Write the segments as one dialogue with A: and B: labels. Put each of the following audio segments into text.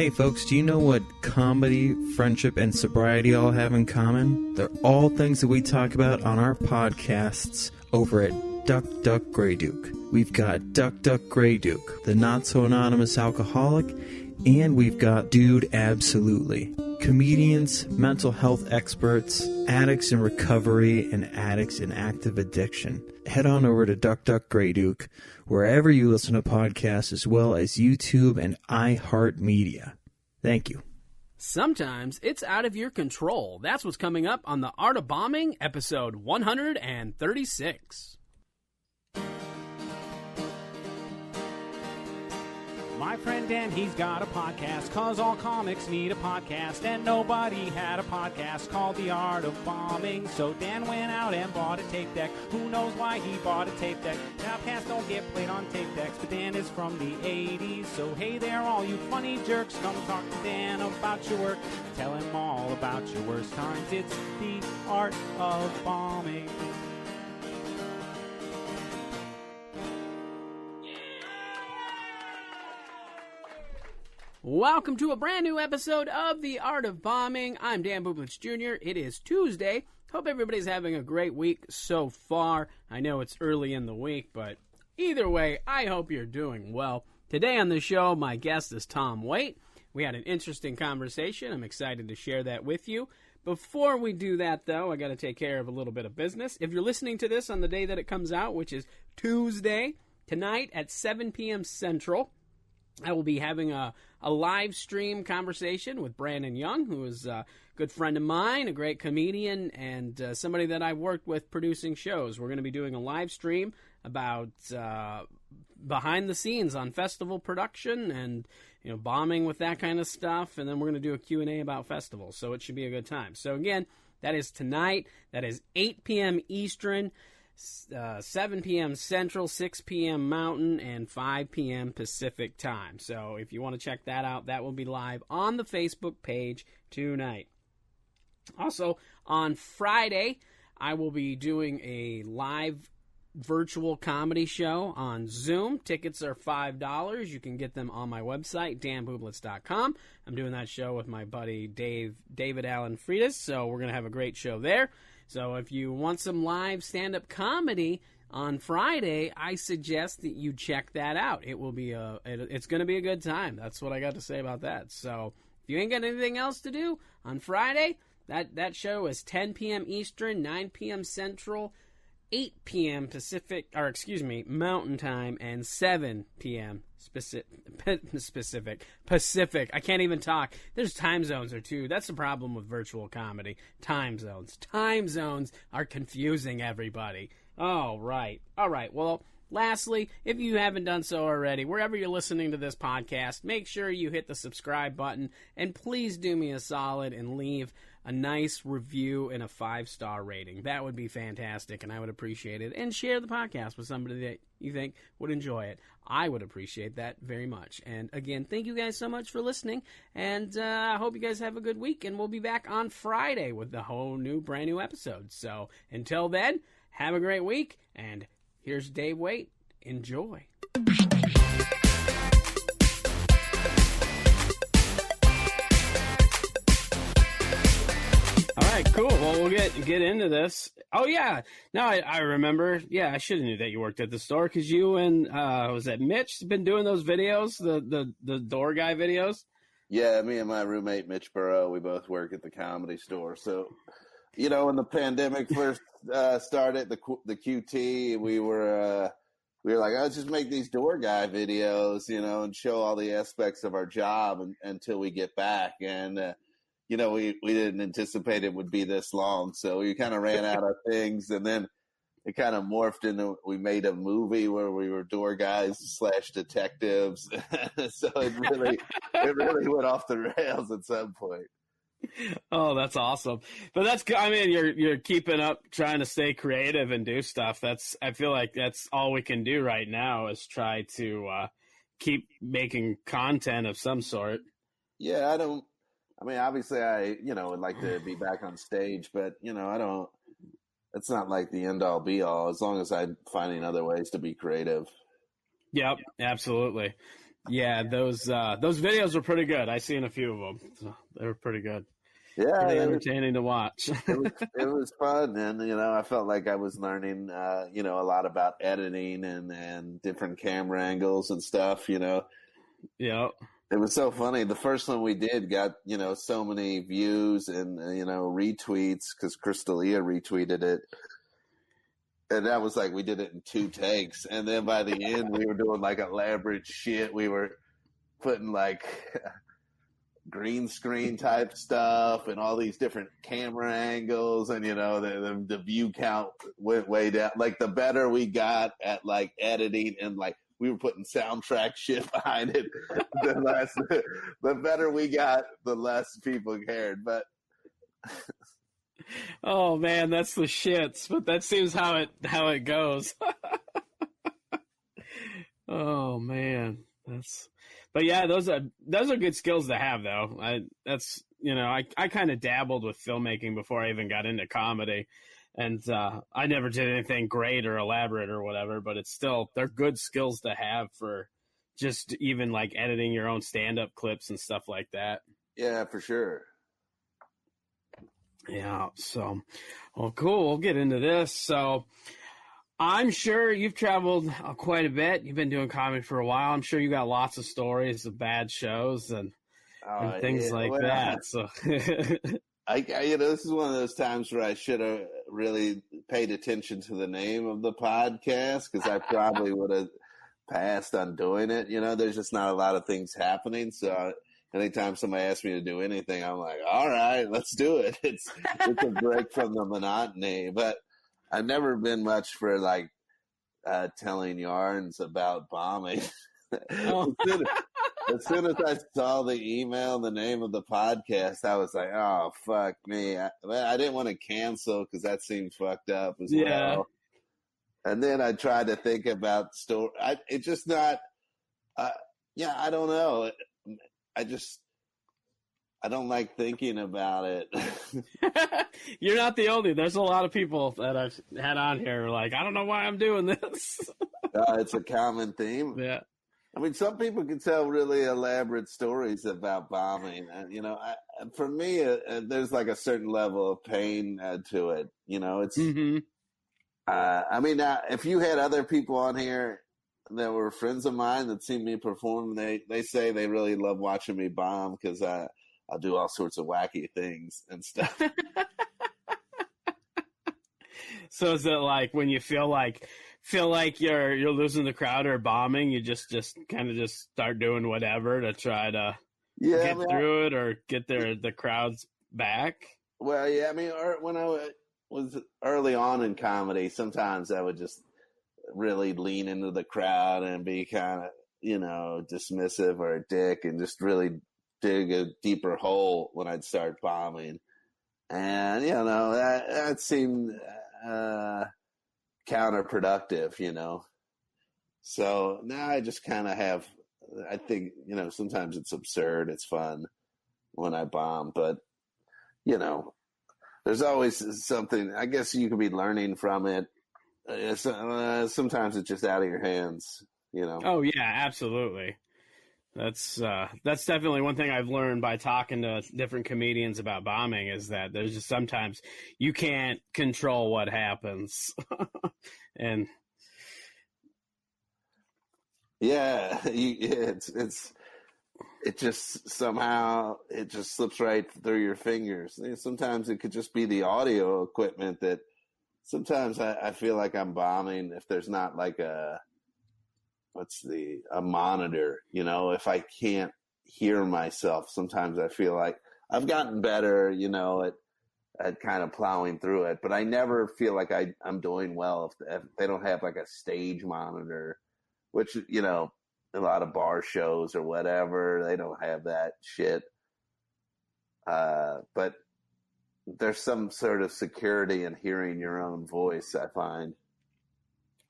A: Hey folks, do you know what comedy, friendship, and sobriety all have in common? They're all things that we talk about on our podcasts over at Duck Duck Grey Duke. We've got Duck Duck Grey Duke, the not-so-anonymous alcoholic, and we've got Dude Absolutely. Comedians, mental health experts, addicts in recovery, and addicts in active addiction. Head on over to Duck Duck Grey Duke, wherever you listen to podcasts, as well as YouTube and iHeartMedia. Thank you.
B: Sometimes it's out of your control. That's what's coming up on The Art of Bombing, episode 136.
C: My friend Dan, he's got a podcast, 'cause all comics need a podcast, and nobody had a podcast called The Art of Bombing. So Dan went out and bought a tape deck. Who knows why he bought a tape deck? Now, podcasts don't get played on tape decks, but Dan is from the 80s. So hey there, all you funny jerks, come talk to Dan about your work. Tell him all about your worst times. It's The Art of Bombing.
B: Welcome to a brand new episode of The Art of Bombing. I'm Dan Bublitz Jr. It is Tuesday. Hope everybody's having a great week so far. I know it's early in the week, but either way, I hope you're doing well. Today on the show, my guest is Tom Waite. We had an interesting conversation. I'm excited to share that with you. Before we do that, though, I got to take care of a little bit of business. If you're listening to this on the day that it comes out, which is Tuesday, tonight at 7 p.m. Central, I will be having a live stream conversation with Brandon Young, who is a good friend of mine, a great comedian, and somebody that I've worked with producing shows. We're going to be doing a live stream about behind the scenes on festival production and bombing with that kind of stuff, and then we're going to do a Q&A about festivals, so it should be a good time. So again, that is tonight. That is 8 p.m. Eastern, 7 p.m. Central, 6 p.m. Mountain, and 5 p.m. Pacific time. So if you want to check that out, that will be live on the Facebook page tonight. Also, on Friday, I will be doing a live virtual comedy show on Zoom. Tickets are $5. You can get them on my website, danbublitz.com. I'm doing that show with my buddy David Allen Freitas, so we're going to have a great show there. So if you want some live stand-up comedy on Friday, I suggest that you check that out. It will be it's going to be a good time. That's what I got to say about that. So if you ain't got anything else to do on Friday, that show is 10 p.m. Eastern, 9 p.m. Central, 8 p.m. Mountain Time, and 7 p.m. Pacific. I can't even talk. There's time zones or two. That's the problem with virtual comedy. Time zones. Time zones are confusing everybody. All right. Well, lastly, if you haven't done so already, wherever you're listening to this podcast, make sure you hit the subscribe button, and please do me a solid and leave a nice review and a 5-star rating. That would be fantastic, and I would appreciate it. And share the podcast with somebody that you think would enjoy it. I would appreciate that very much. And again, thank you guys so much for listening, and I hope you guys have a good week, and we'll be back on Friday with the whole brand new episode. So until then, have a great week, and here's Dave Waite. Enjoy. All right, cool. Well, we'll get into this. Oh, yeah. Now I remember. Yeah, I should have knew that you worked at the store, because you and, was that Mitch, been doing those videos, the door guy videos?
D: Yeah, me and my roommate, Mitch Burrow, we both work at the Comedy Store. So, when the pandemic first started, the QT, we were like, let's just make these door guy videos, and show all the aspects of our job until we get back. And, we didn't anticipate it would be this long. So we kind of ran out of things, and then it kind of morphed into, we made a movie where we were door guys / detectives. So it really went off the rails at some point.
B: Oh, that's awesome. But you're keeping up, trying to stay creative and do stuff. I feel like that's all we can do right now, is try to keep making content of some sort.
D: Yeah, obviously I, would like to be back on stage, but, it's not like the end all be all, as long as I'm finding other ways to be creative.
B: Yep, absolutely. Yeah, those videos were pretty good. I seen a few of them. So they were pretty good.
D: Yeah,
B: Pretty entertaining to watch.
D: it was fun, and I felt like I was learning a lot about editing and different camera angles and stuff.
B: Yeah.
D: It was so funny. The first one we did got so many views and retweets because Crystalia retweeted it. And that was like we did it in 2 takes, and then by the end we were doing like elaborate shit. We were putting like green screen type stuff and all these different camera angles, and the view count went way down. Like the better we got at like editing and like we were putting soundtrack shit behind it, the better we got, the less people cared. But
B: oh man, that's the shits. But that seems how it goes. Oh man, But yeah, those are good skills to have though. I kind of dabbled with filmmaking before I even got into comedy, and I never did anything great or elaborate or whatever. But they're good skills to have for just even like editing your own stand-up clips and stuff like that.
D: Yeah, for sure.
B: Yeah. So, well, cool. We'll get into this. So, I'm sure you've traveled quite a bit. You've been doing comedy for a while. I'm sure you got lots of stories of bad shows and things like that. So,
D: this is one of those times where I should have really paid attention to the name of the podcast, because I probably would have passed on doing it. There's just not a lot of things happening. So anytime somebody asks me to do anything, I'm like, all right, let's do it. It's a break from the monotony. But I've never been much for like telling yarns about bombing.
B: Oh.
D: As soon as I saw the email, the name of the podcast, I was like, "Oh fuck me!" I didn't want to cancel because that seemed fucked up as well. And then I tried to think about story. It's just not. I don't know. I don't like thinking about it.
B: You're not the only. There's a lot of people that I've had on here like, I don't know why I'm doing this.
D: It's a common theme.
B: Yeah.
D: I mean, some people can tell really elaborate stories about bombing. For me, there's like a certain level of pain to it. It's.
B: Mm-hmm.
D: If you had other people on here that were friends of mine that seen me perform, they say they really love watching me bomb because I'll do all sorts of wacky things and stuff.
B: So is it like when you feel like you're losing the crowd or bombing, you just kind of just start doing whatever to try to get through it or get the crowds back?
D: Well, yeah, when I was early on in comedy, sometimes I would just really lean into the crowd and be kind of, dismissive or a dick and just really dig a deeper hole when I'd start bombing. And, that seemed counterproductive, So now I just kind of have, I think, sometimes it's absurd. It's fun when I bomb, but, there's always something, I guess you could be learning from it. Sometimes it's just out of your hands,
B: Oh yeah, absolutely. That's definitely one thing I've learned by talking to different comedians about bombing is that there's just sometimes you can't control what happens. And
D: yeah, it just somehow it just slips right through your fingers. Sometimes it could just be the audio equipment that sometimes I feel like I'm bombing if there's not like a monitor, if I can't hear myself. Sometimes I feel like I've gotten better, at kind of plowing through it, but I never feel like I'm doing well if they don't have like a stage monitor, which, a lot of bar shows or whatever, they don't have that shit. But there's some sort of security in hearing your own voice, I find.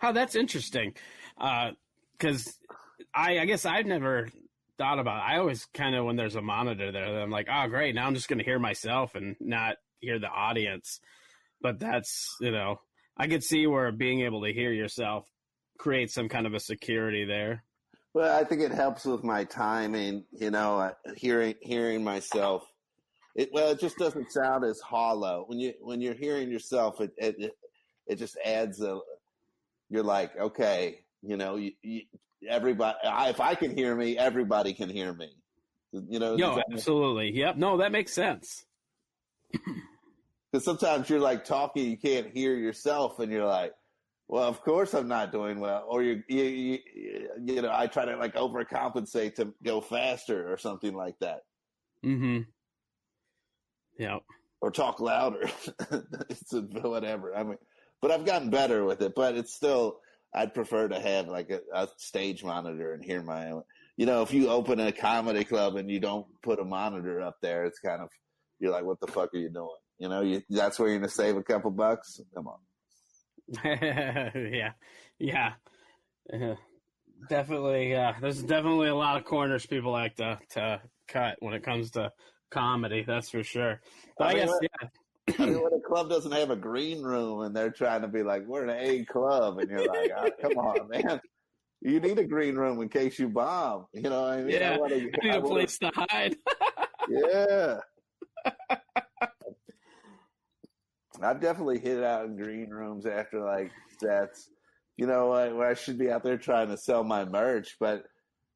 B: Oh, that's interesting. Because I guess I've never thought about it. I always kind of, when there's a monitor there, I'm like, oh, great. Now I'm just going to hear myself and not hear the audience. But that's, I could see where being able to hear yourself creates some kind of a security there.
D: Well, I think it helps with my timing, hearing myself. It just doesn't sound as hollow when you're hearing yourself. It just adds a. You're like, okay, everybody. If I can hear me, everybody can hear me.
B: Yo, absolutely. Yep. No, that makes sense.
D: Because sometimes you're like talking, you can't hear yourself, and you're like, well, of course I'm not doing well. Or I try to like overcompensate to go faster or something like that.
B: Mm-hmm. Yeah.
D: Or talk louder. It's whatever. I mean, but I've gotten better with it. But it's still, I'd prefer to have like a stage monitor and hear my own. If you open a comedy club and you don't put a monitor up there, it's kind of, you're like, what the fuck are you doing? That's where you're going to save a couple bucks. Come on.
B: Yeah. Definitely. There's definitely a lot of corners people like to cut when it comes to comedy. That's for sure. But I guess,
D: when a club doesn't have a green room and they're trying to be like, we're an A club, and you're like, oh, come on, man. You need a green room in case you bomb. You know what I mean?
B: Yeah, I need a place to hide.
D: Yeah. I've definitely hit out in green rooms after like sets, where I should be out there trying to sell my merch, but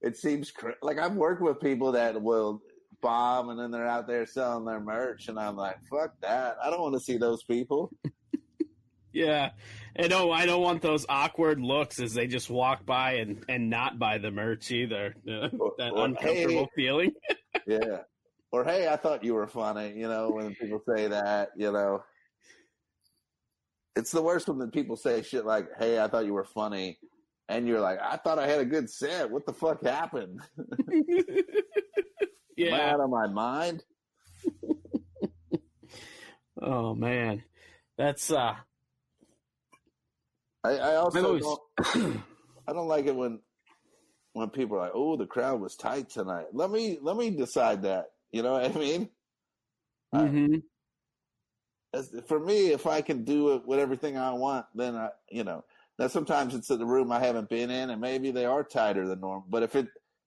D: it seems like I've worked with people that will bomb and then they're out there selling their merch, and I'm like, fuck that. I don't want to see those people.
B: Yeah. I don't want those awkward looks as they just walk by and not buy the merch either. That uncomfortable feeling.
D: Yeah. Or, hey, I thought you were funny, when people say that, It's the worst when people say shit like, hey, I thought you were funny. And you're like, I thought I had a good set. What the fuck happened?
B: Yeah.
D: Am I out of my mind?
B: Oh, man. That's,
D: I also I don't like it when people are like, oh, the crowd was tight tonight. Let me decide that. You know what I mean?
B: Mm-hmm.
D: For me, if I can do it with everything I want, then now sometimes it's in the room I haven't been in, and maybe they are tighter than normal. But if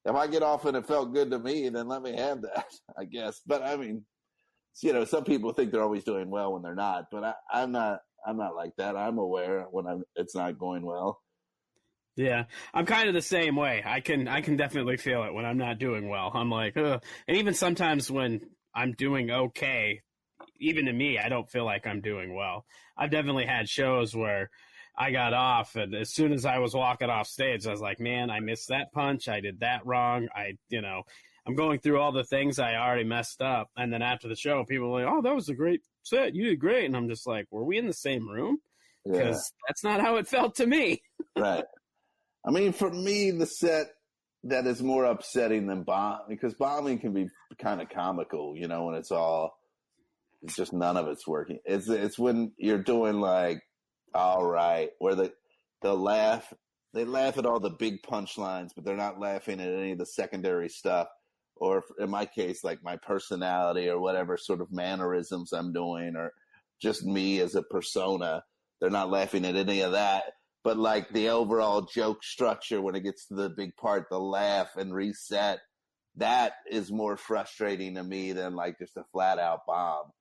D: I get off and it felt good to me, then let me have that, I guess. But I mean, some people think they're always doing well when they're not. But I'm not like that. I'm aware when it's not going well.
B: Yeah, I'm kind of the same way. I can definitely feel it when I'm not doing well. I'm like, ugh. And even sometimes when I'm doing okay, even to me, I don't feel like I'm doing well. I've definitely had shows where I got off, and as soon as I was walking off stage, I was like, man, I missed that punch. I did that wrong. I'm going through all the things I already messed up. And then after the show, people are like, oh, that was a great set. You did great. And I'm just like, were we in the same room? Because that's not how it felt to me. Right.
D: I mean, for me, the set that is more upsetting than bomb, because bombing can be kind of comical, when it's just none of it's working. It's when you're doing like, all right, where they laugh at all the big punchlines, but they're not laughing at any of the secondary stuff. Or in my case, like my personality or whatever sort of mannerisms I'm doing, or just me as a persona. They're not laughing at any of that. But like the overall joke structure, when it gets to the big part, the laugh and reset, that is more frustrating to me than like just a flat out bomb.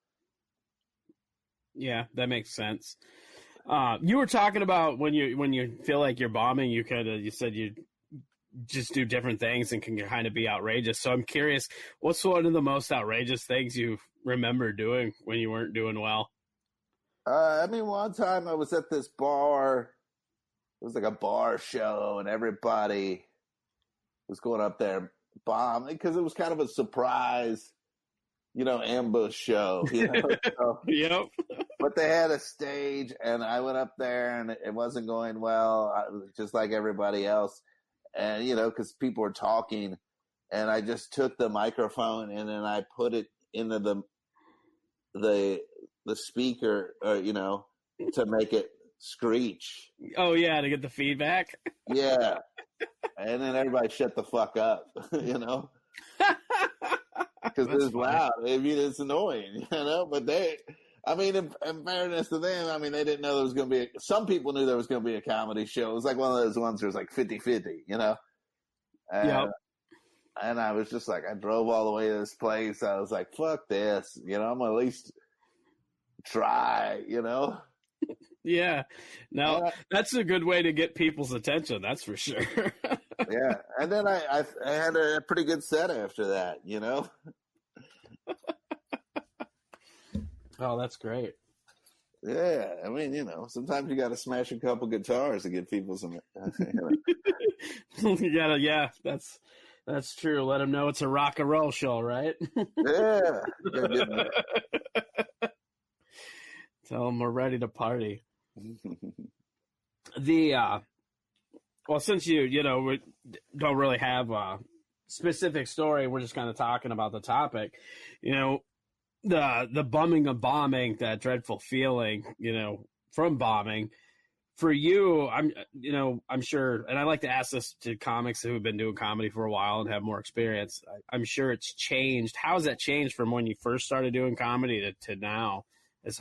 B: Yeah, that makes sense. You were talking about when you feel like you're bombing, you said you just do different things and can kind of be outrageous. So I'm curious, what's one of the most outrageous things you remember doing when you weren't doing well?
D: One time I was at this bar. It was like a bar show, and everybody was going up there bombing because it was kind of a surprise, ambush show. So,
B: yep.
D: But they had a stage, and I went up there, and it wasn't going well, just like everybody else. And, because people were talking, and I just took the microphone, and then I put it into the speaker, to make it screech.
B: Oh, yeah, to get the feedback?
D: Yeah. And then everybody shut the fuck up, Because it's loud. I mean, it's annoying, But in fairness to them, they didn't know there was going to be some people knew there was going to be a comedy show. It was like one of those ones where it was like 50-50, And, and I was just like, I drove all the way to this place. I was like, fuck this. I'm going to at least try,
B: Yeah. Now, that's a good way to get people's attention. That's for sure.
D: Yeah. And then I had a pretty good set after that,
B: Oh, that's great.
D: Yeah. I mean, sometimes you got to smash a couple guitars to get people some.
B: You gotta, yeah, that's true. Let them know it's a rock and roll show, right?
D: Yeah.
B: Tell them we're ready to party. Well, since we don't really have a specific story, we're just kind of talking about the topic. The bumming of bombing, that dreadful feeling, from bombing. For you, I'm sure, and I like to ask this to comics who've been doing comedy for a while and have more experience. I'm sure it's changed. How has that changed from when you first started doing comedy to now? As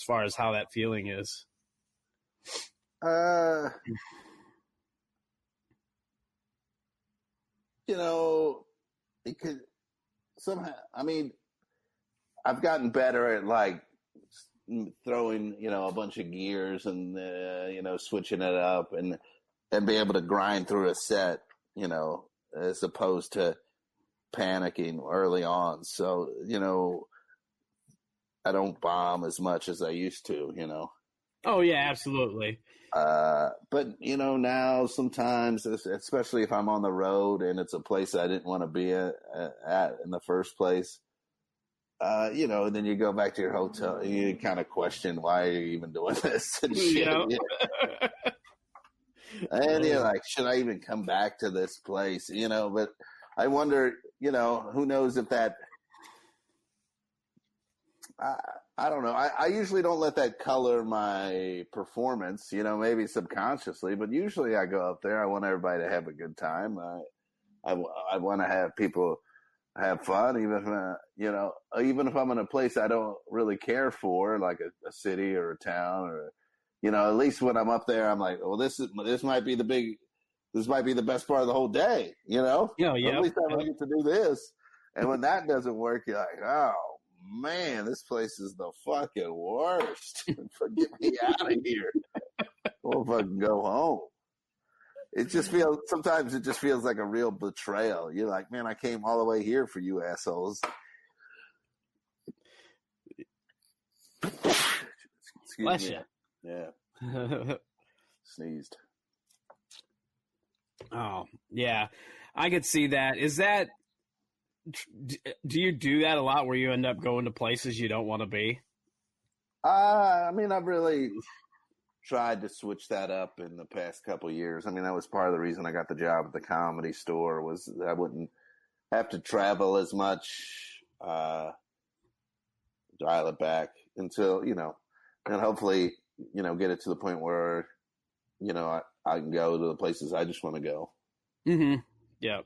B: far as how that feeling is?
D: It could somehow. I mean, I've gotten better at like throwing, a bunch of gears and switching it up and be able to grind through a set, as opposed to panicking early on. So, I don't bomb as much as I used to,
B: Oh yeah, absolutely.
D: But now sometimes, especially if I'm on the road and it's a place I didn't want to be at in the first place, and then you go back to your hotel and you kind of question, why are you even doing this and shit. And you're like, should I even come back to this place? But I wonder, who knows if that, I don't know. I usually don't let that color my performance, maybe subconsciously, but usually I go up there. I want everybody to have a good time. I want to have people have fun, even if I'm in a place I don't really care for, like a city or a town, or, at least when I'm up there, I'm like, well, this might be the best part of the whole day,
B: Yeah, yeah.
D: At least I'm going to get to do this. And when that doesn't work, you're like, oh, man, this place is the fucking worst. Get me out of here. We'll fucking go home. Sometimes it just feels like a real betrayal. You're like, man, I came all the way here for you assholes. Excuse
B: Bless
D: me.
B: you.
D: Yeah. Sneezed.
B: Oh, yeah. I could see that. Do you do that a lot where you end up going to places you don't want to be?
D: I mean, I've really tried to switch that up in the past couple of years. I mean, that was part of the reason I got the job at the Comedy Store, was I wouldn't have to travel as much, dial it back until, and hopefully, get it to the point where, I can go to the places I just want to go.
B: Mm-hmm. Yeah.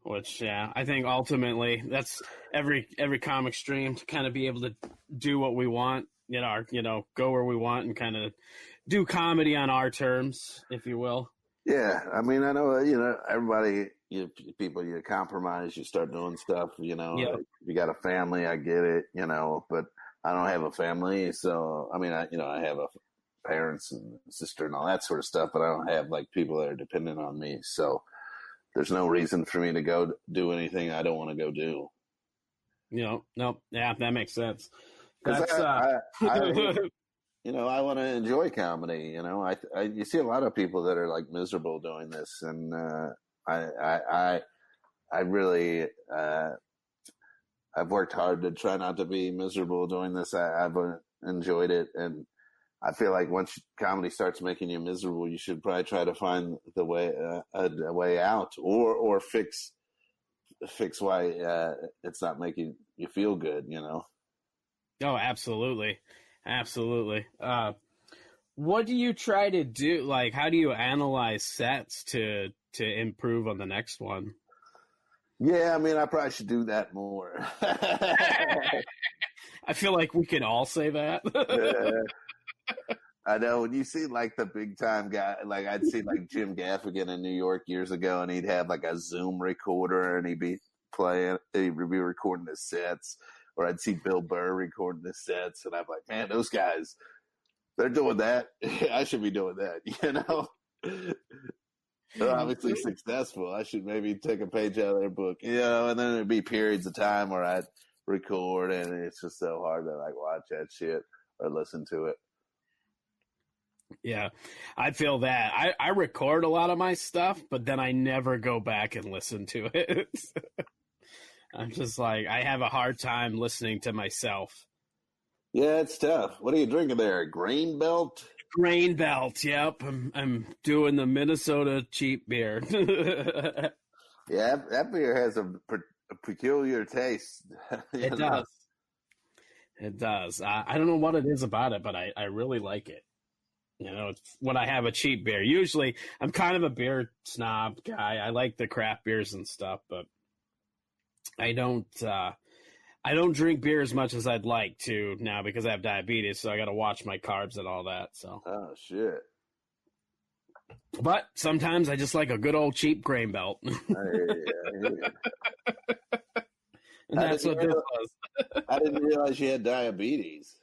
B: Which, yeah, I think ultimately that's every comic's dream, to kind of be able to do what we want, go where we want and kind of do comedy on our terms, if you will.
D: Yeah. I mean, I know, everybody, people, you compromise, you start doing stuff,
B: Yep.
D: If you got a family, I get it, but I don't have a family. So, I mean, I have parents and sister and all that sort of stuff, but I don't have like people that are dependent on me. So there's no reason for me to go do anything I don't want to go do.
B: No, yeah, that makes sense.
D: That's, I want to enjoy comedy. You see a lot of people that are like miserable doing this, and I really, I've worked hard to try not to be miserable doing this. I've enjoyed it, and I feel like once comedy starts making you miserable, you should probably try to find the way a way out, or fix why it's not making you feel good.
B: Oh, absolutely. What do you try to do? Like, how do you analyze sets to improve on the next one?
D: Yeah, I mean, I probably should do that more.
B: I feel like we can all say that.
D: I know when you see like the big time guy, like I'd see like Jim Gaffigan in New York years ago, and he'd have like a Zoom recorder, and he'd be recording his sets, or I'd see Bill Burr recording his sets, and I'm like, man, those guys, they're doing that. I should be doing that, you know. They're obviously successful. I should maybe take a page out of their book, you know. And then there'd be periods of time where I'd record, and it's just so hard to like watch that shit or listen to it.
B: Yeah, I feel that. I record a lot of my stuff, but then I never go back and listen to it. I'm just like, I have a hard time listening to myself.
D: Yeah, it's tough. What are you drinking there? Grain Belt?
B: Grain Belt, yep. I'm doing the Minnesota cheap beer.
D: Yeah, that beer has a peculiar taste.
B: It does. It does. I don't know what it is about it, but I really like it. You know, it's when I have a cheap beer. Usually, I'm kind of a beer snob guy. I like the craft beers and stuff, but I don't drink beer as much as I'd like to now because I have diabetes, so I got to watch my carbs and all that. So.
D: Oh shit.
B: But sometimes I just like a good old cheap Grain Belt.
D: And
B: that's what this was.
D: I didn't realize you had diabetes.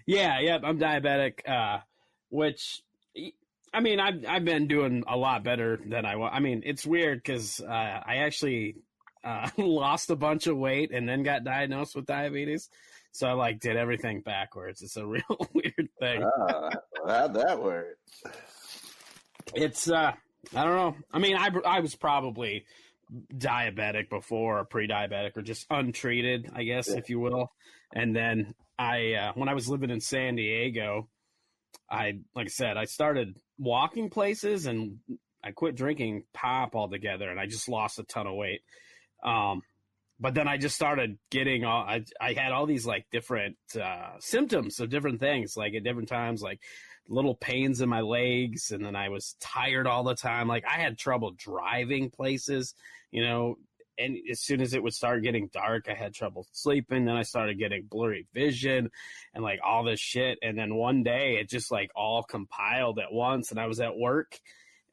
B: Yeah, I'm diabetic. Which, I mean, I've been doing a lot better than I was. I mean, it's weird because I actually lost a bunch of weight and then got diagnosed with diabetes. So I like did everything backwards. It's a real weird thing.
D: How'd that work?
B: It's I don't know. I mean, I was probably diabetic before, or pre-diabetic, or just untreated, I guess, if you will. And then when I was living in San Diego, like I said, I started walking places and I quit drinking pop altogether, and I just lost a ton of weight. But then I just started getting I had all these like different symptoms of different things, like at different times, like little pains in my legs, and then I was tired all the time. Like I had trouble driving places, you know, and as soon as it would start getting dark, I had trouble sleeping. Then I started getting blurry vision and like all this shit. And then one day it just like all compiled at once, and I was at work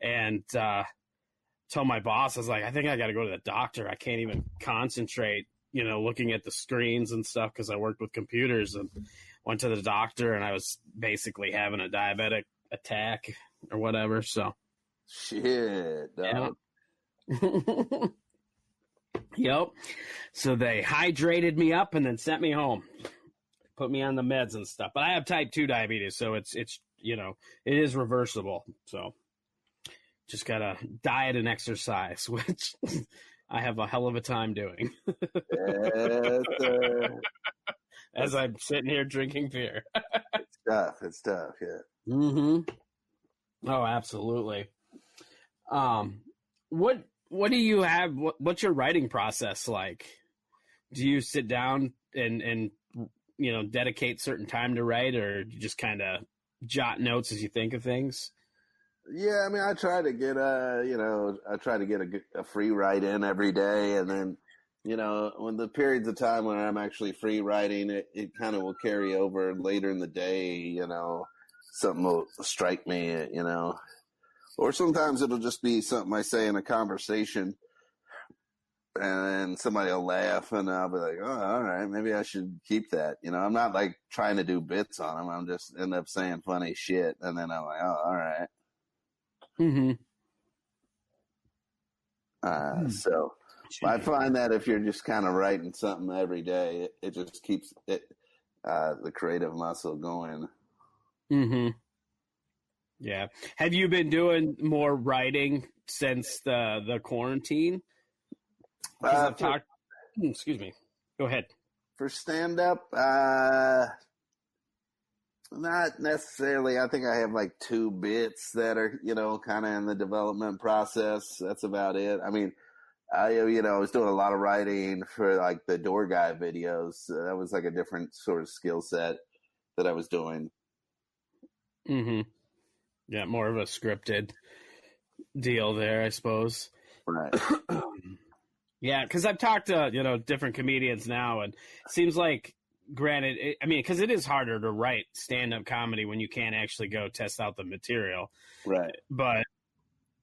B: and told my boss, I was like, I think I got to go to the doctor. I can't even concentrate, you know, looking at the screens and stuff because I worked with computers, and went to the doctor, and I was basically having a diabetic attack or whatever. So
D: shit, dog.
B: Yeah. Yep. So they hydrated me up and then sent me home, put me on the meds and stuff. But I have type 2 diabetes, so it's you know, it is reversible. So just gotta diet and exercise, which I have a hell of a time doing.
D: Yes,
B: As I'm sitting here drinking beer.
D: It's tough, yeah.
B: Mm-hmm. Oh, absolutely. What do you have? What's your writing process like? Do you sit down and you know, dedicate certain time to write, or do you just kind of jot notes as you think of things?
D: Yeah, I mean, I try to get a free write in every day, and then, you know, when the periods of time when I'm actually free writing, it kind of will carry over later in the day. You know, something will strike me, you know. Or sometimes it'll just be something I say in a conversation, and then somebody will laugh, and I'll be like, oh, all right, maybe I should keep that. You know, I'm not like trying to do bits on them. I'm just end up saying funny shit, and then I'm like, oh, all right.
B: Mm-hmm.
D: So I find that if you're just kind of writing something every day, it just keeps the creative muscle going.
B: Mm-hmm. Yeah. Have you been doing more writing since the quarantine? Excuse me. Go ahead.
D: For stand-up, not necessarily. I think I have like 2 bits that are, you know, kind of in the development process. That's about it. I mean, I was doing a lot of writing for like the Door Guy videos. That was like a different sort of skill set that I was doing.
B: Mm-hmm. Yeah, more of a scripted deal there, I suppose.
D: Right.
B: Yeah, because I've talked to, you know, different comedians now, and it seems like granted, I mean, because it is harder to write stand-up comedy when you can't actually go test out the material.
D: Right.
B: But,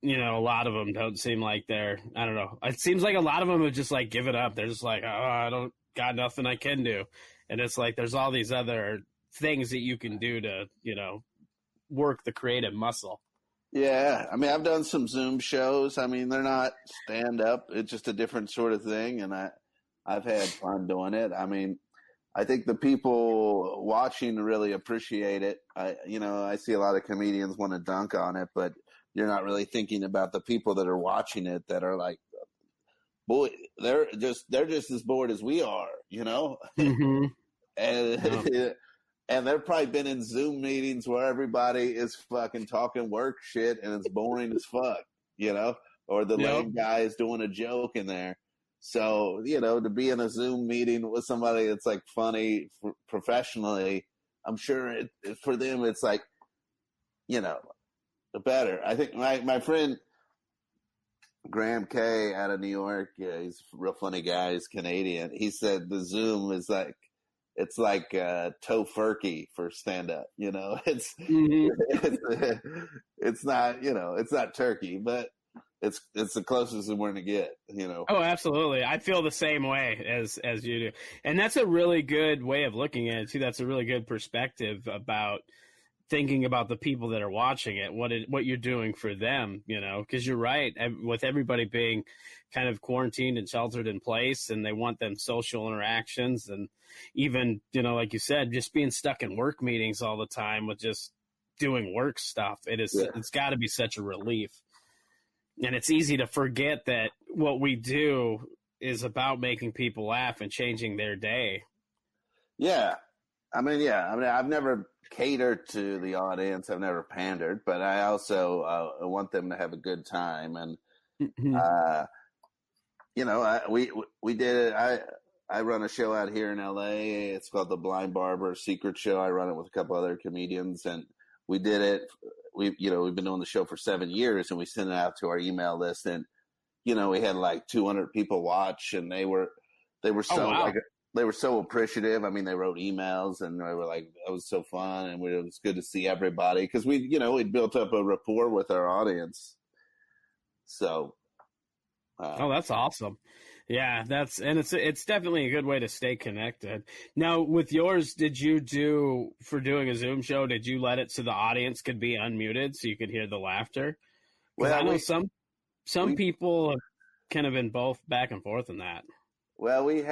B: you know, a lot of them don't seem like they're, I don't know. It seems like a lot of them have just like given up. They're just like, oh, I don't got nothing I can do. And it's like there's all these other things that you can do to, you know, work the creative muscle.
D: Yeah. I mean, I've done some Zoom shows. I mean, they're not stand-up. It's just a different sort of thing. And I've had fun doing it. I mean, I think the people watching really appreciate it. I see a lot of comedians want to dunk on it, but you're not really thinking about the people that are watching it that are like, boy, they're just as bored as we are, you know?
B: Mm-hmm.
D: And they've probably been in Zoom meetings where everybody is fucking talking work shit and it's boring as fuck, you know? Or the lame guy is doing a joke in there. So, you know, to be in a Zoom meeting with somebody that's like funny professionally, I'm sure for them it's like, you know, better. I think my friend Graham Kay out of New York, he's a real funny guy. He's Canadian. He said the Zoom is like, it's like tofurkey for stand up. You know, it's not, you know, it's not turkey, but it's the closest we're going to get, you know.
B: Oh, absolutely. I feel the same way as you do. And that's a really good way of looking at it too. That's a really good perspective about thinking about the people that are watching it, what you're doing for them, you know, because you're right. With everybody being kind of quarantined and sheltered in place, and they want them social interactions, and even, you know, like you said, just being stuck in work meetings all the time with just doing work stuff. It's got to be such a relief. And it's easy to forget that what we do is about making people laugh and changing their day.
D: Yeah. I mean, I've never catered to the audience. I've never pandered, but I also want them to have a good time. And, you know, we did it. I run a show out here in LA. It's called The Blind Barber Secret Show. I run it with a couple other comedians, and we did it. We've been doing the show for 7 years, and we sent it out to our email list, and, you know, we had like 200 people watch, and they were so they were so appreciative. I mean, they wrote emails, and they were like, "That was so fun," and it was good to see everybody because we'd built up a rapport with our audience. So,
B: that's awesome. Yeah, it's definitely a good way to stay connected. Now, with yours, for doing a Zoom show, did you let it so the audience could be unmuted so you could hear the laughter? Well, I know some people have kind of been both back and forth in that.
D: Well, we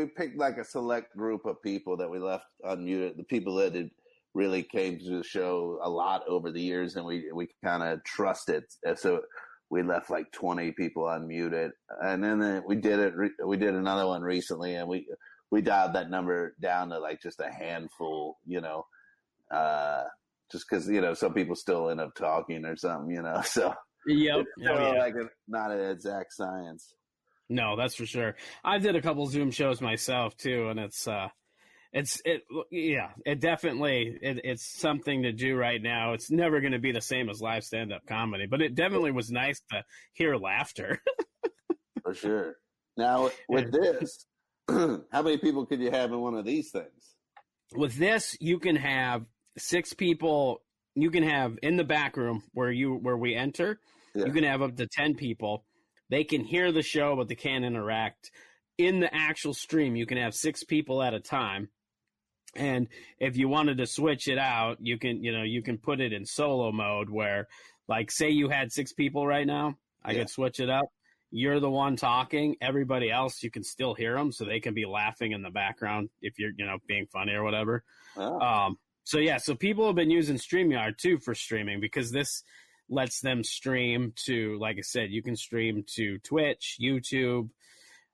D: picked like a select group of people that we left unmuted. The people that had really came to the show a lot over the years, and we kind of trusted. So we left like 20 people unmuted, and then we did another one recently, and we dialed that number down to like just a handful, you know, just because, you know, some people still end up talking or something, you know. So it's like not an exact science.
B: No, that's for sure. I did a couple Zoom shows myself too, and it's definitely it's something to do right now. It's never going to be the same as live stand-up comedy, but it definitely was nice to hear laughter.
D: For sure. Now with this, how many people could you have in one of these things?
B: With this, you can have 6 people. You can have in the back room where we enter. Yeah. You can have up to 10 people. They can hear the show, but they can't interact. In the actual stream, you can have 6 people at a time. And if you wanted to switch it out, you can put it in solo mode where, like, say you had 6 people right now, I could switch it up. You're the one talking. Everybody else, you can still hear them, so they can be laughing in the background if you're, being funny or whatever. Oh. So people have been using StreamYard too for streaming, because this lets them stream to, like I said, you can stream to Twitch, YouTube.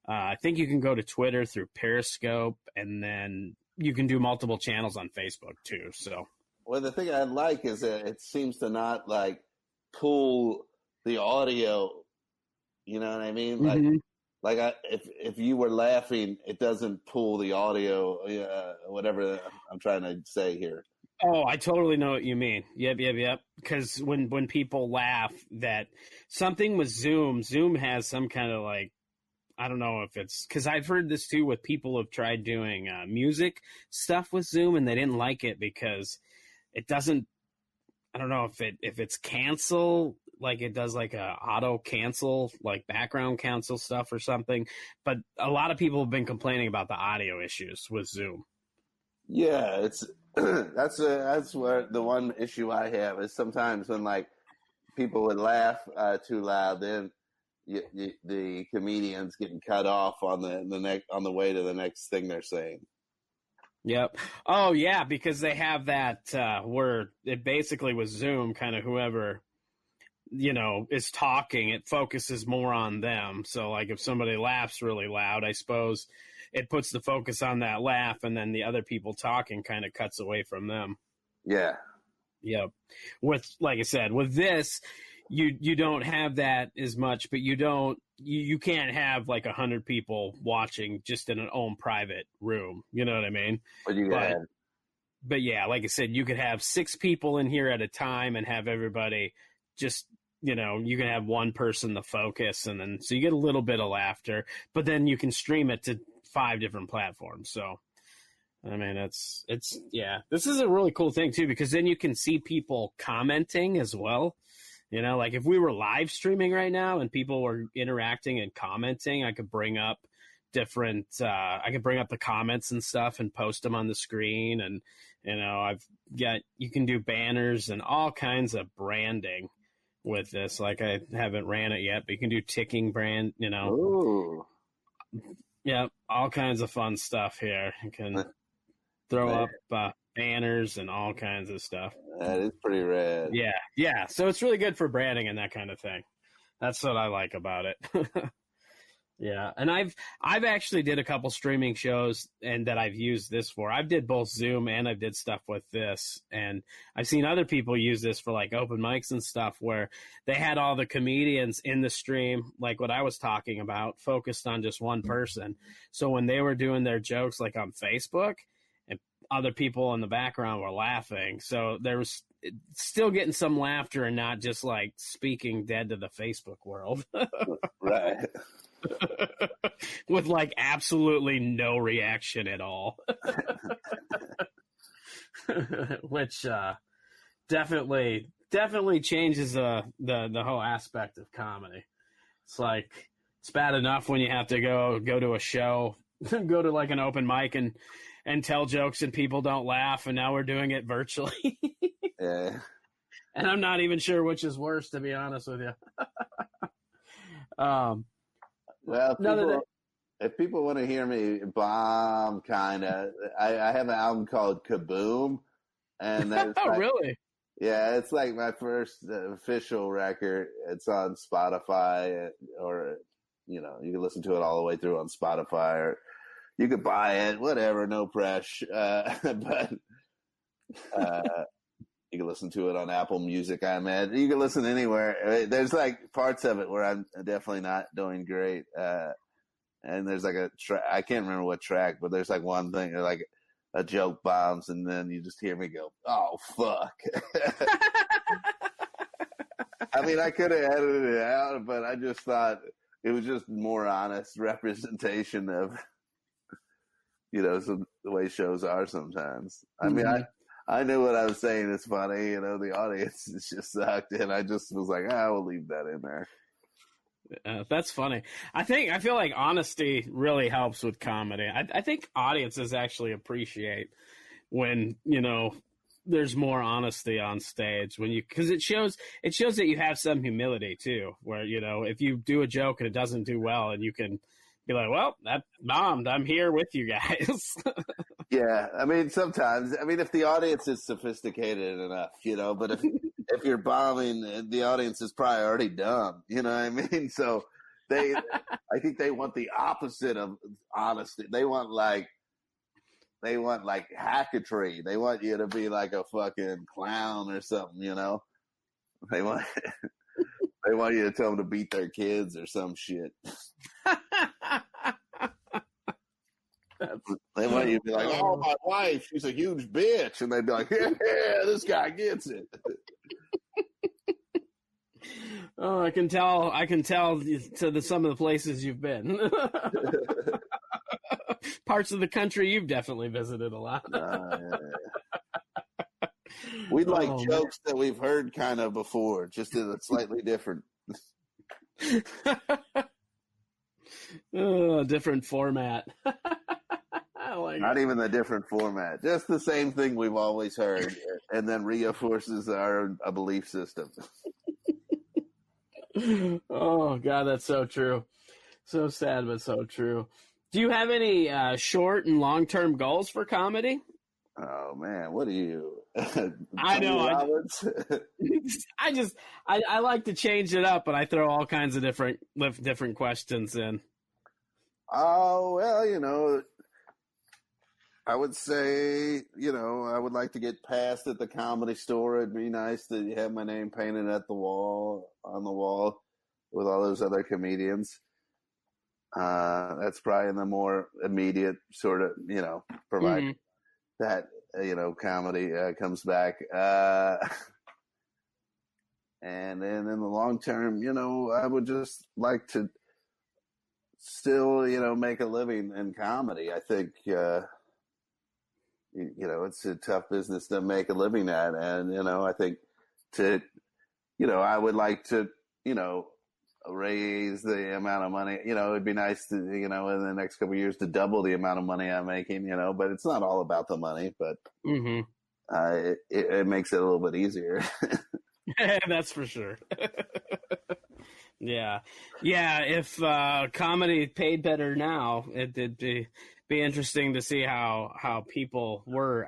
B: I think you can go to Twitter through Periscope, and then you can do multiple channels on Facebook too. So,
D: well, the thing I like is that it seems to not like pull the audio. You know what I mean?
B: Mm-hmm.
D: If you were laughing, it doesn't pull the audio. Whatever I'm trying to say here.
B: Oh, I totally know what you mean. Yep. Because when people laugh, that something with Zoom has some kind of like I don't know if it's because I've heard this too with people who've tried doing music stuff with Zoom and they didn't like it because it doesn't. I don't know if it's cancel, like it does like a auto cancel, like background cancel stuff or something. But a lot of people have been complaining about the audio issues with Zoom.
D: Yeah, it's that's where the one issue I have is sometimes when like people would laugh too loud, then the comedian's getting cut off on the way to the next thing they're saying.
B: Yep. Oh, yeah, because they have that where it basically with Zoom, kind of whoever, is talking, it focuses more on them. So, like, if somebody laughs really loud, I suppose it puts the focus on that laugh, and then the other people talking kind of cuts away from them.
D: Yeah.
B: Yep. Like I said, with this, you don't have that as much, but you can't have like 100 people watching just in an own private room. You know what I mean? But yeah, like I said, you could have 6 people in here at a time and have everybody just, you can have one person the focus, and then so you get a little bit of laughter, but then you can stream it to 5 different platforms. So, I mean, it's this is a really cool thing too, because then you can see people commenting as well. Like if we were live streaming right now and people were interacting and commenting, I could bring up the comments and stuff and post them on the screen. And, you can do banners and all kinds of branding with this. Like I haven't ran it yet, but you can do ticking brand,
D: Ooh.
B: Yeah, all kinds of fun stuff here. You can throw up banners and all kinds of stuff.
D: That is pretty rad.
B: Yeah. So it's really good for branding and that kind of thing. That's what I like about it. Yeah, and I've actually did a couple streaming shows and that I've used this for. I've did both Zoom and I've did stuff with this, and I've seen other people use this for like open mics and stuff where they had all the comedians in the stream, like what I was talking about, focused on just one person. So when they were doing their jokes like on Facebook, and other people in the background were laughing, so there was still getting some laughter and not just like speaking dead to the Facebook world.
D: Right.
B: With like absolutely no reaction at all. Which definitely changes the whole aspect of comedy. It's like it's bad enough when you have to go to a show, go to like an open mic and tell jokes and people don't laugh, and now we're doing it virtually.
D: Yeah.
B: And I'm not even sure which is worse, to be honest with you.
D: Well, if people want to hear me bomb, kind of, I have an album called Kaboom, and that's
B: really?
D: Yeah, it's like my first official record. It's on Spotify, or you can listen to it all the way through on Spotify, or you could buy it, whatever, no pressure. But you can listen to it on Apple Music, I imagine. You can listen anywhere. There's like parts of it where I'm definitely not doing great. And there's like a track, I can't remember what track, but there's like one thing, like a joke bombs, and then you just hear me go, oh, fuck. I mean, I could have edited it out, but I just thought it was just more honest representation of, the way shows are sometimes. I mean, I knew what I was saying is funny, the audience just sucked, and I just was like, we'll leave that in there.
B: That's funny. I feel like honesty really helps with comedy. I think audiences actually appreciate when, there's more honesty on stage because it shows that you have some humility too, where, if you do a joke and it doesn't do well, and you can be like, well, that bombed, I'm here with you guys.
D: Yeah. I mean, sometimes, if the audience is sophisticated enough, but if you're bombing, the audience is probably already dumb, you know what I mean? So I think they want the opposite of honesty. They want like hacketry. They want you to be like a fucking clown or something, They want you to tell them to beat their kids or some shit. They want you to be like, oh, my wife, she's a huge bitch. And they'd be like, yeah, this guy gets it.
B: Oh, I can tell. I can tell to some of the places you've been. Parts of the country you've definitely visited a lot.
D: We like
B: Oh,
D: jokes that we've heard kind of before, just in a slightly different.
B: Different format. I like
D: Not
B: it.
D: even a different format, just the same thing we've always heard, and then reinforces a belief system.
B: Oh God, that's so true. So sad, but so true. Do you have any short and long-term goals for comedy?
D: Oh man, what are you?
B: I
D: Tony
B: know.
D: Robbins?
B: I like to change it up, but I throw all kinds of different questions in.
D: Oh well, I would say, I would like to get past at the Comedy Store. It'd be nice to have my name painted on the wall with all those other comedians. That's probably in the more immediate sort of, provide that, comedy comes back. And then in the long term, I would just like to still, make a living in comedy. I think, it's a tough business to make a living at. And, I think I would like to, raise the amount of money, it'd be nice to, in the next couple of years to double the amount of money I'm making, but it's not all about the money, but it makes it a little bit easier.
B: That's for sure. Yeah. If comedy paid better now, it'd be interesting to see how people were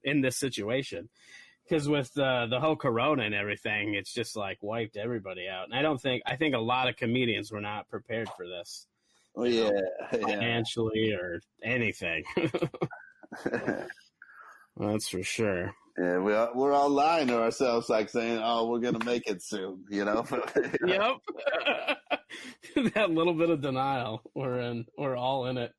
B: in this situation. Because with the whole corona and everything, it's just like wiped everybody out. And I think a lot of comedians were not prepared for this.
D: Oh yeah,
B: financially or anything. That's for sure.
D: Yeah, we're all lying to ourselves, like saying, "Oh, we're gonna make it soon,"
B: Yep. That little bit of denial. We're all in it.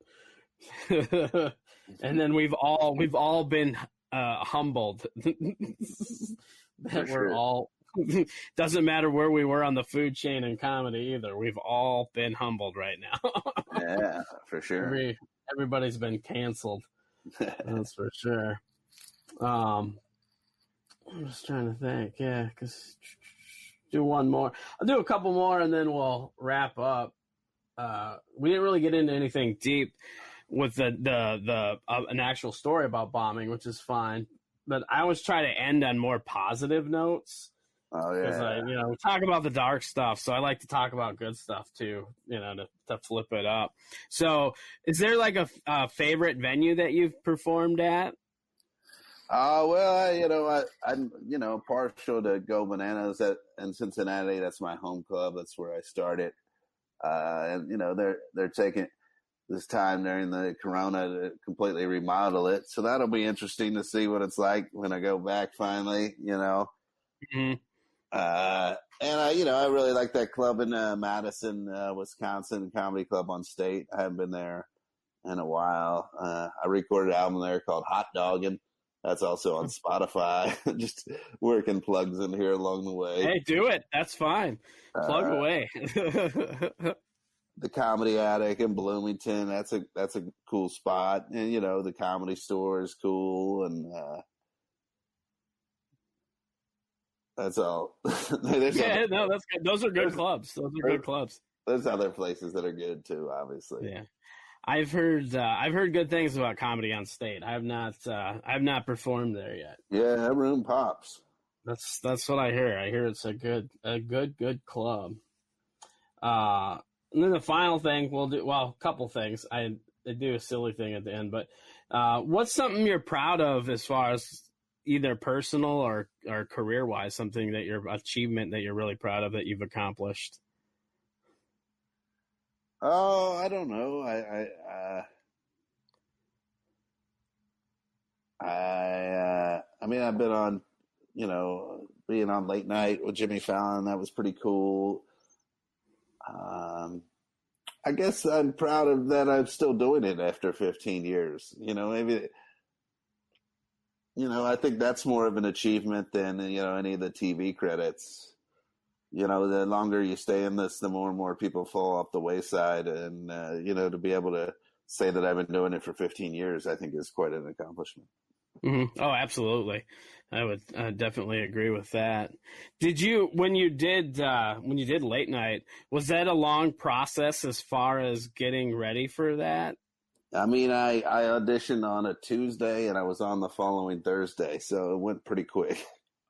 B: And then we've all been humbled. That we're all. Doesn't matter where we were on the food chain in comedy either. We've all been humbled right now.
D: Yeah, for sure.
B: Everybody's been canceled. That's for sure. I'm just trying to think. Yeah, because do one more. I'll do a couple more and then we'll wrap up. We didn't really get into anything deep with the an actual story about bombing, which is fine. But I always try to end on more positive notes.
D: Oh yeah.
B: Because we talk about the dark stuff, so I like to talk about good stuff too. To flip it up. So, is there like a favorite venue that you've performed at?
D: Well, I'm partial to Go Bananas in Cincinnati. That's my home club. That's where I started. And they're taking this time during the Corona to completely remodel it. So that'll be interesting to see what it's like when I go back finally.
B: Mm-hmm.
D: And I really like that club in Madison, Wisconsin, Comedy Club on State. I haven't been there in a while. I recorded an album there called Hot Doggin'. That's also on Spotify. Just working plugs in here along the way.
B: Hey, do it. That's fine. Plug away.
D: The Comedy Attic in Bloomington. That's a cool spot. And the Comedy Store is cool. And that's all.
B: That's good. Those are good clubs. Good clubs.
D: There's other places that are good too, obviously.
B: Yeah. I've heard good things about Comedy on State. I've not performed there yet.
D: Yeah, that room pops.
B: That's what I hear. I hear it's a good club. And then the final thing we'll do. Well, a couple things. I do a silly thing at the end, but what's something you're proud of as far as either personal or career wise? Something that your achievement that you're really proud of that you've accomplished.
D: Oh, I don't know. I mean, I've been on, being on Late Night with Jimmy Fallon. That was pretty cool. I guess I'm proud of that. I'm still doing it after 15 years. Maybe, I think that's more of an achievement than, any of the TV credits. the longer you stay in this, the more and more people fall off the wayside. And, to be able to say that I've been doing it for 15 years, I think is quite an accomplishment.
B: Mm-hmm. Oh, absolutely. I would definitely agree with that. Did you, when you did late night, was that a long process as far as getting ready for that?
D: I mean, I auditioned on a Tuesday and I was on the following Thursday, so it went pretty quick.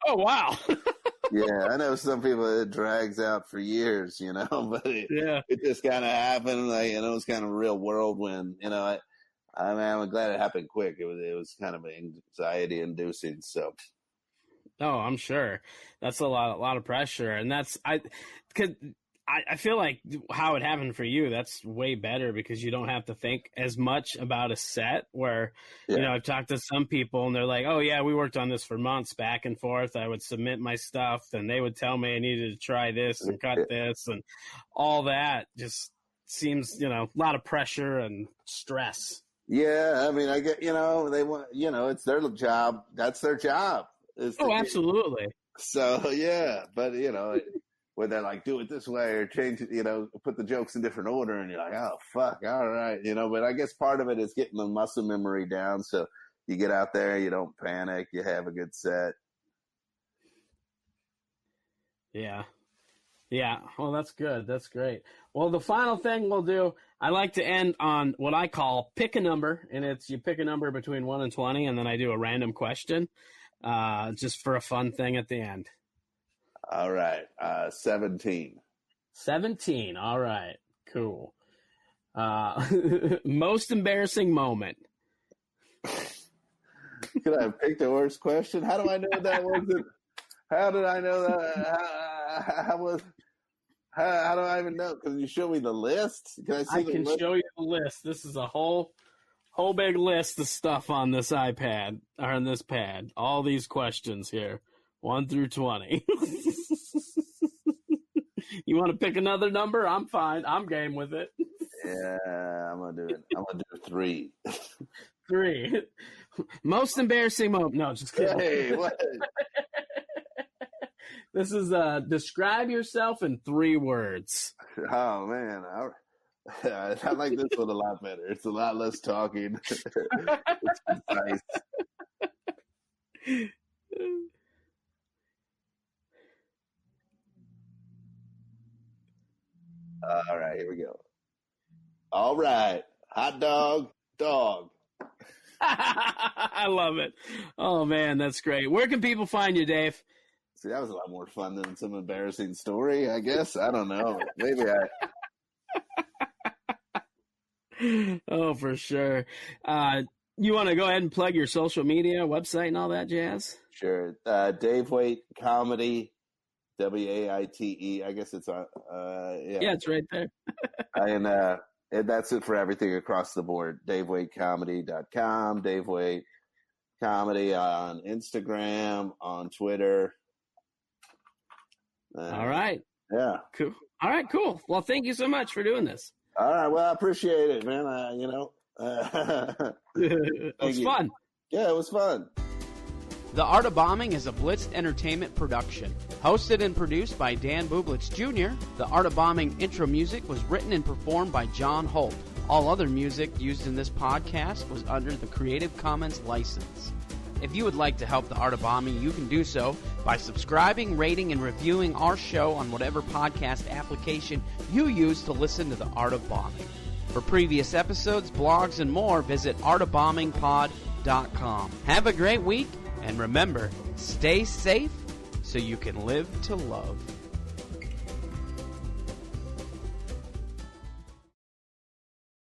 B: Oh, wow.
D: Yeah, I know some people it drags out for years, but it just kind of happened. Like, it was kind of a real whirlwind. I'm glad it happened quick. It was kind of anxiety inducing. So,
B: oh, I'm sure that's a lot of pressure, and I feel like how it happened for you, that's way better because you don't have to think as much about a set where, I've talked to some people and they're like, oh yeah, we worked on this for months back and forth. I would submit my stuff and they would tell me I needed to try this and cut this and all that just seems, a lot of pressure and stress.
D: Yeah. I mean, I get, they want, it's their job. That's their job.
B: Oh, absolutely.
D: So yeah, but where they're like, do it this way or change it, put the jokes in different order. And you're like, oh, fuck, all right. But I guess part of it is getting the muscle memory down. So you get out there, you don't panic, you have a good set.
B: Yeah. Yeah. Well, that's good. That's great. Well, the final thing we'll do, I like to end on what I call pick a number. And it's you pick a number between 1 and 20, and then I do a random question just for a fun thing at the end.
D: All right. 17.
B: 17. All right. Cool. Most embarrassing moment.
D: Could I have picked a worse question? How do I know that wasn't? How did I know that? How do I even know? Because you show me the list. Can I see the list?
B: Show you the list. This is a whole big list of stuff on this iPad or on this pad. All these questions here. 1 through 20. You want to pick another number? I'm fine. I'm game with it.
D: Yeah, I'm gonna do it. I'm gonna do 3.
B: 3. Most embarrassing moment. No, just kidding.
D: Hey, what?
B: This is describe yourself in 3 words.
D: Oh man, I like this one a lot better. It's a lot less talking. It's concise. All right, here we go. All right, hot dog.
B: I love it. Oh, man, that's great. Where can people find you, Dave?
D: See, that was a lot more fun than some embarrassing story, I guess. I don't know. Maybe
B: Oh, for sure. You want to go ahead and plug your social media, website, and all that jazz?
D: Sure. Dave Waite Comedy, Waite. I guess it's on.
B: Yeah, it's right there.
D: And that's it for everything across the board. DaveWaiteComedy.com, Dave Waite Comedy on Instagram, on Twitter.
B: All right.
D: Yeah.
B: Cool. All right, cool. Well, thank you so much for doing this.
D: All right. Well, I appreciate it, man.
B: It was fun.
D: Yeah, it was fun.
B: The Art of Bombing is a Blitz Entertainment production. Hosted and produced by Dan Bublitz Jr., The Art of Bombing intro music was written and performed by John Holt. All other music used in this podcast was under the Creative Commons license. If you would like to help The Art of Bombing, you can do so by subscribing, rating, and reviewing our show on whatever podcast application you use to listen to The Art of Bombing. For previous episodes, blogs, and more, visit artofbombingpod.com. Have a great week, and remember, stay safe so you can live to love.